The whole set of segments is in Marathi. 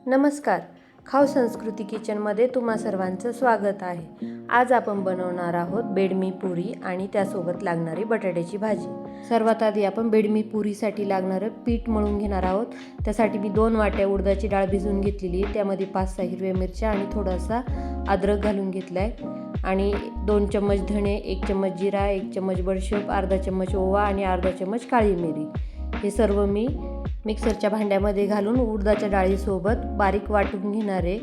नमस्कार. खाऊ संस्कृती किचनमध्ये तुम्हा सर्वांचं स्वागत आहे. आज आपण बनवणार आहोत बेडमी पुरी आणि त्यासोबत लागणारी बटाट्याची भाजी. सर्वात आधी आपण बेडमी पुरीसाठी लागणारं पीठ मळून घेणार आहोत. त्यासाठी मी 2 वाट्या उडदाची डाळ भिजवून घेतलेली आहे. त्यामध्ये 5-6 हिरव्या मिरच्या आणि थोडासा अद्रक घालून घेतला आहे आणि 2 चम्मच धणे, 1 चम्मच जिरा, 1 चम्मच बडीशेप, अर्धा चम्मच ओवा आणि अर्धा चम्मच काळी मिरी. हे सर्व मी मिक्सरच्या भांड्यामध्ये घालून उडदाच्या डाळीसोबत बारीक वाटून घेणार आहे.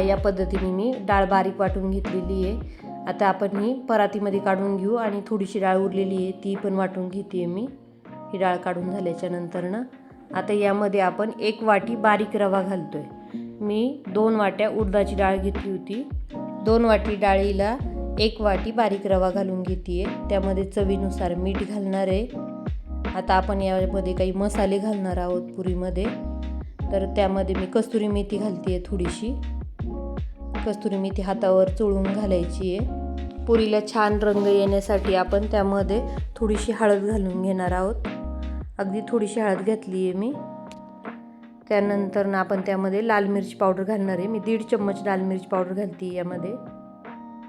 या पद्धतीने मी डाळ बारीक वाटून घेतलेली आहे. आता आपण ही परातीमध्ये काढून घेऊ आणि थोडीशी डाळ उरलेली आहे ती पण वाटून घेते मी. ही डाळ काढून झाल्याच्या नंतरनं आता यामध्ये आपण 1 वाटी बारीक रवा घालतोय. मी 2 वाट्या उडदाची डाळ घेतली होती. 2 वाटी डाळीला 1 वाटी बारीक रवा घालून घेते. त्यामध्ये चवीनुसार मीठ घालणार आहे. आता आपण यामध्ये काही मसाले घालणार आहोत पुरीमध्ये. तर त्यामध्ये मी कस्तुरी मेथी घालते आहे थोडीशी. कस्तुरी मेथी हातावर चोळून घालायची आहे. पुरीला छान रंग येण्यासाठी आपण त्यामध्ये थोडीशी हळद घालून घेणार आहोत. अगदी थोडीशी हळद घातली आहे मी. त्यानंतर आपण त्यामध्ये लाल मिरची पावडर घालणार आहे. मी 1.5 चम्मच लाल मिरची पावडर घालते यामध्ये.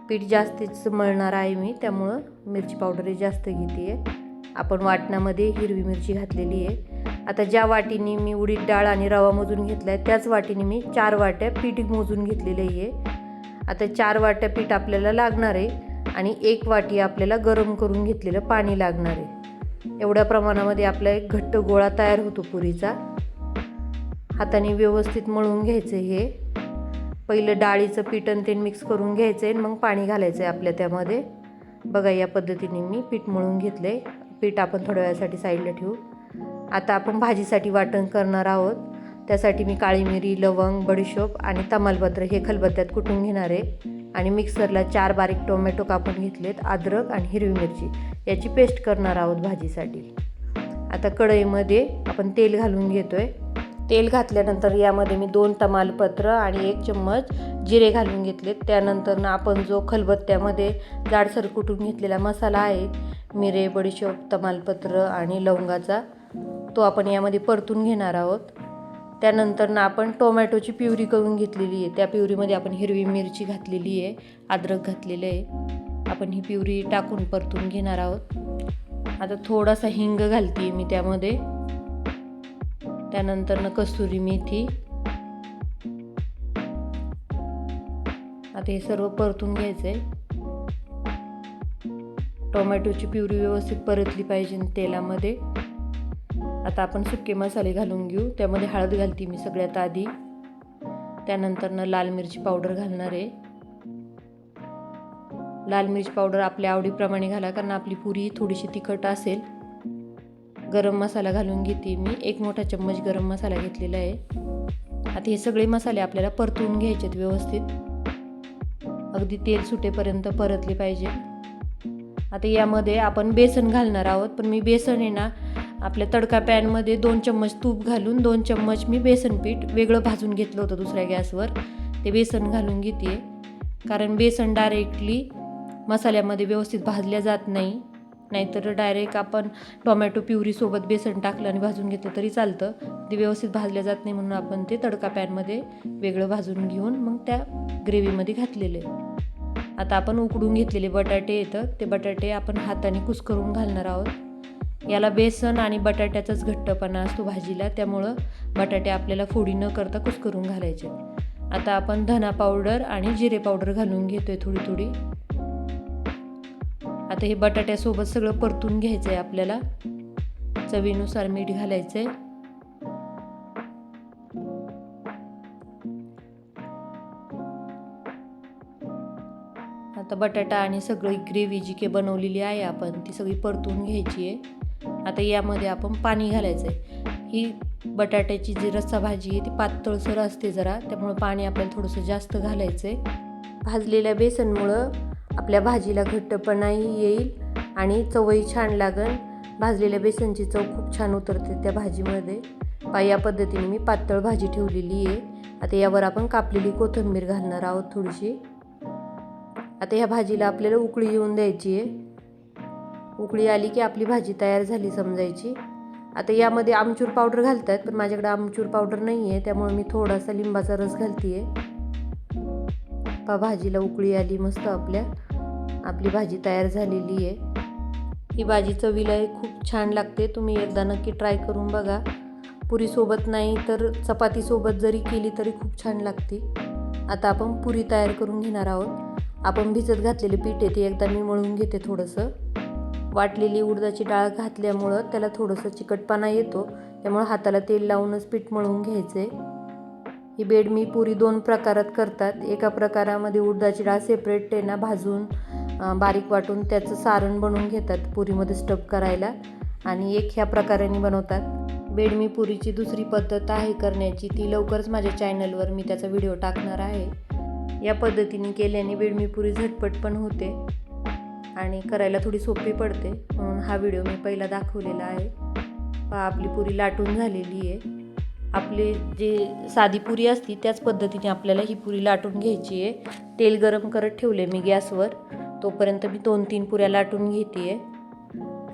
पीठ जास्तीच मळणार आहे मी, त्यामुळं मिरची पावडर जास्त घेते आहे. आपण वाटणामध्ये हिरवी मिरची घातलेली आहे. आता ज्या वाटीने मी उडीद डाळ आणि रवा मोजून घेतला आहे त्याच वाटीने मी 4 वाट्या पीठ मोजून घेतलेलं आहे. आता 4 वाट्या पीठ आपल्याला लागणार आहे आणि 1 वाटी आपल्याला गरम करून घेतलेलं पाणी लागणार आहे. एवढ्या प्रमाणामध्ये आपला एक घट्ट गोळा तयार होतो पुरीचा. हाताने व्यवस्थित मळून घ्यायचं हे. पहिलं डाळीचं पीठ आणि ते मिक्स करून घ्यायचं आहे, मग पाणी घालायचं आहे आपल्या त्यामध्ये. बघा या पद्धतीने मी पीठ मळून घेतलं आहे. पीठ आपण थोड्या वेळासाठी साईडला ठेवू. आता आपण भाजीसाठी वाटण करणार आहोत. त्यासाठी मी काळी मिरी, लवंग, बडीशेप आणि तमालपत्र हे खलबत्त्यात कुटून घेणार आहे आणि मिक्सरला 4 बारीक टोमॅटो कापून घेतलेत, अद्रक आणि हिरवी मिरची याची पेस्ट करणार आहोत भाजीसाठी. आता कढईमध्ये आपण तेल घालून घेतोय. तेल घातल्यानंतर यामध्ये मी 2 तमालपत्र आणि 1 चम्मच जिरे घालून घेतलेत. त्यानंतर आपण जो खलबत्त्यामध्ये जाडसर कुटून घेतलेला मसाला आहे, मिरे, बडीशेप, तमालपत्र आणि लवंगाचा, तो आपण यामध्ये परतून घेणार आहोत. त्यानंतर आपण टोमॅटोची प्युरी करून घेतलेली आहे. त्या प्युरीमध्ये आपण हिरवी मिरची घातलेली आहे, अद्रक घातलेलं आहे. आपण ही प्युरी टाकून परतून घेणार आहोत. आता थोडासा हिंग घालते मी त्यामध्ये. त्यानंतर कस्तुरी मेथी. आता हे सर्व परतून घ्यायचं आहे. टोमॅटोची प्युरी व्यवस्थित परतली पाहिजे तेलामध्ये. आता आपण सुके मसाले घालून घेऊ. त्यामध्ये हळद घालते मी सगळ्यात आधी. त्यानंतर लाल मिरची पावडर घालणार आहे. लाल मिरची पावडर आपल्या आवडीप्रमाणे घाला, कारण आपली पुरी थोडीशी तिखट असेल. गरम मसाला घालून घेते मी. 1 मोठा चम्मच गरम मसाला घेतलेला आहे. आता हे सगळे मसाले आपल्याला परतून घ्यायचे आहेत व्यवस्थित. अगदी तेल सुटेपर्यंत परतले पाहिजे. आता यामध्ये आपण बेसन घालणार आहोत, पण मी बेसन आहे ना आपल्या तडका पॅनमध्ये 2 चम्मच तूप घालून 2 चम्मच मी बेसन पीठ वेगळं भाजून घेतलं होतं दुसऱ्या गॅसवर. ते बेसन घालून घेते, कारण बेसन डायरेक्टली मसाल्यामध्ये व्यवस्थित भाजल्या जात नाही. नाहीतर डायरेक्ट आपण टोमॅटो प्युरीसोबत बेसन टाकलं आणि भाजून घेतलं तरी चालतं. ते व्यवस्थित भाजल्या जात नाही, म्हणून आपण ते तडका पॅनमध्ये वेगळं भाजून घेऊन मग त्या ग्रेव्हीमध्ये घातलेलं आहे. आता आपण उकडून घेतलेले बटाटे येतं, ते बटाटे आपण हाताने कुस्करून घालणार आहोत. याला बेसन आणि बटाट्याचाच घट्टपणा असतो भाजीला, त्यामुळं बटाटे आपल्याला फोडी न करता कुस्करून घालायचे. आता आपण धना पावडर आणि जिरे पावडर घालून घेतोय थोडी थोडी. आता हे बटाट्यासोबत सगळं परतून घ्यायचं आहे आपल्याला. चवीनुसार मीठ घालायचं आहे. आता बटाटा आणि सगळी ग्रेव्ही जी काही बनवलेली आहे आपण ती सगळी परतून घ्यायची आहे. आता यामध्ये आपण पाणी घालायचं आहे. ही बटाट्याची जी रस्सा भाजी आहे ती पातळसर असते जरा, त्यामुळं पाणी आपल्याला थोडंसं जास्त घालायचं आहे. भाजलेल्या बेसनमुळं आपल्या भाजीला घट्टपणाही येईल आणि चवही छान लागेल. भाजलेल्या बेसनची चव खूप छान उतरते त्या भाजीमध्ये. या पद्धतीने मी पातळ भाजी ठेवलेली आहे. आता यावर आपण कापलेली कोथिंबीर घालणार आहोत थोडीशी. आता ह्या भाजीला आपल्याला उकळी येऊन द्यायची आहे. उकळी आली की आपली भाजी तयार झाली समजायची. आता यामध्ये आमचूर पावडर घालतात, पण माझ्याकडे आमचूर पावडर नाही आहे, त्यामुळे मी थोडासा लिंबाचा रस घालते आहे. भाजीला उकळी आली मस्त. आपली भाजी तयार झालेली आहे. ही भाजी चवीला खूप छान लागते. तुम्ही एकदा नक्की ट्राय करून बघा. पुरीसोबत नाही तर चपातीसोबत जरी केली तरी खूप छान लागते. आता आपण पुरी तयार करून घेणार आहोत. आपण भिजत घातलेले पीठ आहे ते एकदा मी मळून घेते. थोडंसं वाटलेली उडदाची डाळ घातल्यामुळं त्याला थोडंसं चिकटपणा येतो, त्यामुळे हाताला तेल लावूनच पीठ मळून घ्यायचे. ही बेडमी पुरी 2 प्रकारात करतात. एका प्रकारामध्ये उडदाची डाळ सेपरेट आहे ना भाजून बारीक वाटून त्याचं सारण बनवून घेतात पुरीमध्ये स्टफ करायला, आणि एक ह्या प्रकाराने बनवतात. बेडमी पुरीची दुसरी पद्धत आहे करण्याची, ती लवकरच माझ्या चॅनलवर मी त्याचा व्हिडिओ टाकणार आहे. या पद्धतीने केल्याने बेडमी पुरी झटपट पण होते आणि करायला थोडी सोपी पडते, म्हणून हा व्हिडिओ मी पहिला दाखवलेला आहे. आपली पुरी लाटून झालेली आहे. आपली जी साधी पुरी असती त्याच पद्धतीने आपल्याला ही पुरी लाटून घ्यायची आहे. तेल गरम करत ठेवले मी गॅसवर, तोपर्यंत मी 2-3 पुऱ्या लाटून घेते आहे.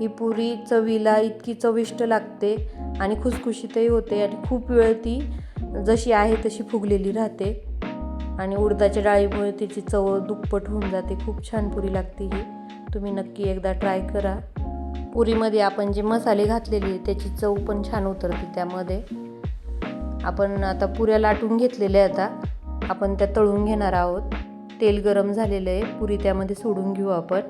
ही पुरी चवीला इतकी चविष्ट लागते आणि खुसखुशीतही होते, आणि खूप वेळ ती जशी आहे तशी फुगलेली राहते, आणि उडदाच्या डाळीमुळे त्याची चव दुप्पट होऊन जाते. खूप छान पुरी लागते ही. तुम्ही नक्की एकदा ट्राय करा. पुरीमध्ये आपण जे मसाले घातलेले त्याची चव पण छान उतरते त्यामध्ये. आपण आता पुऱ्या लाटून घेतलेल्या, आता आपण त्या तळून घेणार आहोत. तेल गरम झालेलं आहे, पुरी त्यामध्ये सोडून घेऊ आपण.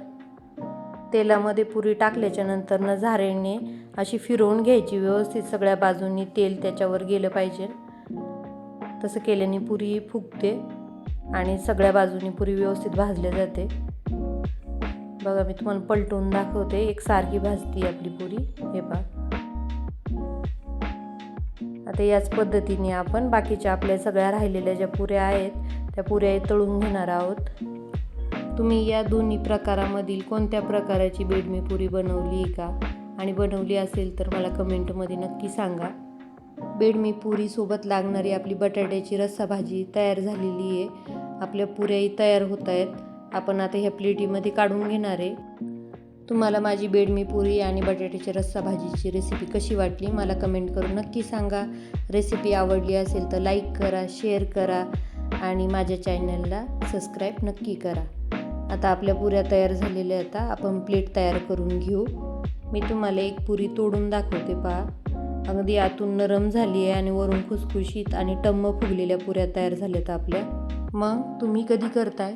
तेलामध्ये पुरी टाकल्याच्या नंतर झारेने अशी फिरवून घ्यायची व्यवस्थित. सगळ्या बाजूंनी तेल त्याच्यावर गेलं पाहिजे. तसं केल्याने पुरी फुगते आणि सगळ्या बाजूनी पुरी व्यवस्थित भाजल्या जाते. बघा, मी तुम्हाला पलटून दाखवते. एकसारखी भाजती आपली पुरी. हे पहा. आता याच पद्धतीने आपण बाकीच्या आपल्या सगळ्या राहिलेल्या ज्या पुऱ्या आहेत त्या पुऱ्या तळून घेणार आहोत. तुम्ही या दोन्ही प्रकारामधील कोणत्या प्रकाराची बेडमी पुरी बनवली का, आणि बनवली असेल तर मला कमेंटमध्ये नक्की सांगा. बेडमी पुरीसोबत लागणारी आपली बटाट्याची रस्सा भाजी तयार झालेली आहे. आपल्या पुऱ्याही तयार होत आहेत. आपण आता ह्या प्लेटीमध्ये काढून घेणार आहे. तुम्हाला माझी बेडमी पुरी आणि बटाट्याची रस्सा भाजीची रेसिपी कशी वाटली मला कमेंट करून नक्की सांगा. रेसिपी आवडली असेल तर लाईक करा, शेअर करा आणि माझ्या चॅनलला सबस्क्राईब नक्की करा. आता आपल्या पुऱ्या तयार झालेल्या. आता आपण प्लेट तयार करून घेऊ. मी तुम्हाला एक पुरी तोडून दाखवते. पहा, अगदी आतून नरम झाली आहे आणि वरून खुसखुशीत आणि टम्म फुगलेल्या पुऱ्या तयार झाल्यात आपल्या. मग तुम्ही कधी करताय?